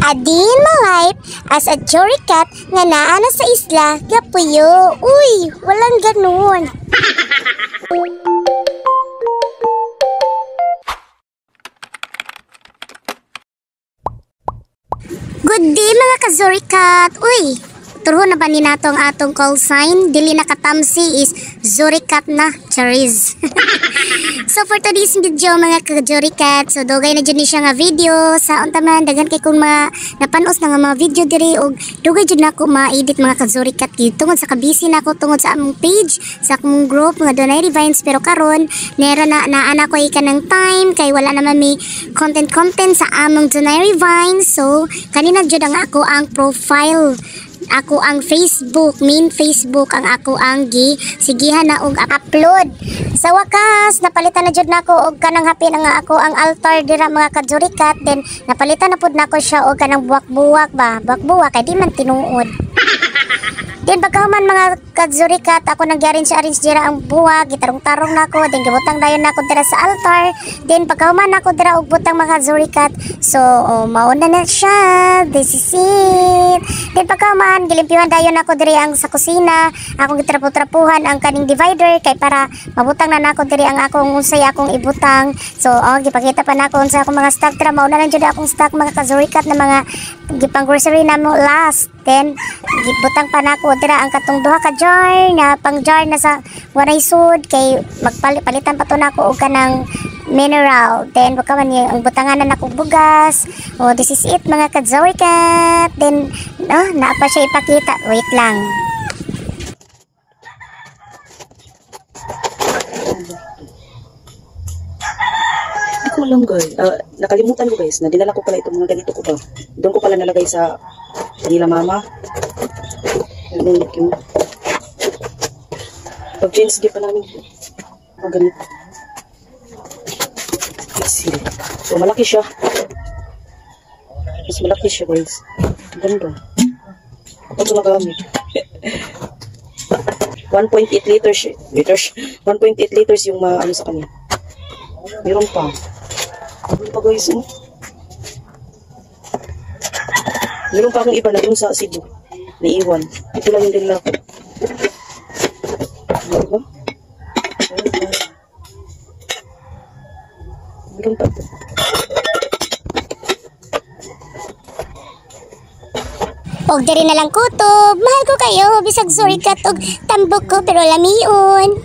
Adin my life as a jury cat nga naa na sa isla gapuyo. Uy, walang ganun. Good day mga ka-Zuricat. Uy, turho na ba ni nato ang atong call sign? Dili nakatamsi is Zuricat na, Chariz. So for today's video mga ka-Zuricat, so dugay na dyan ni siya nga video sa untaman, dagan kay kung mga napanos na nga mga video diri og dugay dyan na ako ma-edit mga ka-Zuricat tungod sa kabisi na ako tungod sa among page, sa akong group mga Donay Vines, pero karon nera na naana ko ikan ng time kay wala naman may content sa among Donay Vines. So kanina jud ang ako ang profile, ako ang Facebook, main Facebook ang ako ang sigihan na og upload. Sa wakas napalitan na jud nako og kanang hapin nga ako ang altar dira mga ka-Zuricat, then napalitan na pud nako siya og kanang buwak-buwak ba, buwak-buwak kay di man tinuod. Then pagkahuman mga ka-Zuricat, ako nagyarin sa arrange dira ang buwag, gitarong-tarong nako, then gibutang dayon nako dira sa altar. Then pagkahuman nako dira og butang mga ka-Zuricat. So mauna na siya. This is it. Then pagkahuman gilimpiwan dayon nako diri ang sa kusina. Akong gitrapo-trapuhan ang kaning divider kay para mabutang na nako diri ang akong unsay akong ibutang. So gipakita pa nako unsa akong mga stock dira. Mauna na jud akong stock mga ka-Zuricat na mga gipang grocery namo last. Then gibutang pa nako dira ang katong duha ka jar na pang jar na sa waray sud kay magpalitan pa to nako og kanang mineral. Then baka man ang butangan na nako bugas. This is it mga ka-Zuricat. Then naa pa siya ipakita. Wait lang. Ako lang guys, nakalimutan ko guys na dinala ko pala itong mga ganito ko ba. Doon ko pala nalagay sa kanila mama. Yung pag-jeans di pa namin mga ganito. So malaki siya. Mas malaki siya guys. Ganda. Ito ko nagamit. 1.8 liters. 1.8 liters yung ano sa kanya. Meron pa. Meron pa guys. Meron pa akong iba na dun sa Cebu. Naiwan. Ito lang yung dinala ko. Diba? Meron pa ito. Og diri na lang kutob. Mahal ko kayo bisag Zuricat og tambok ko pero lamion.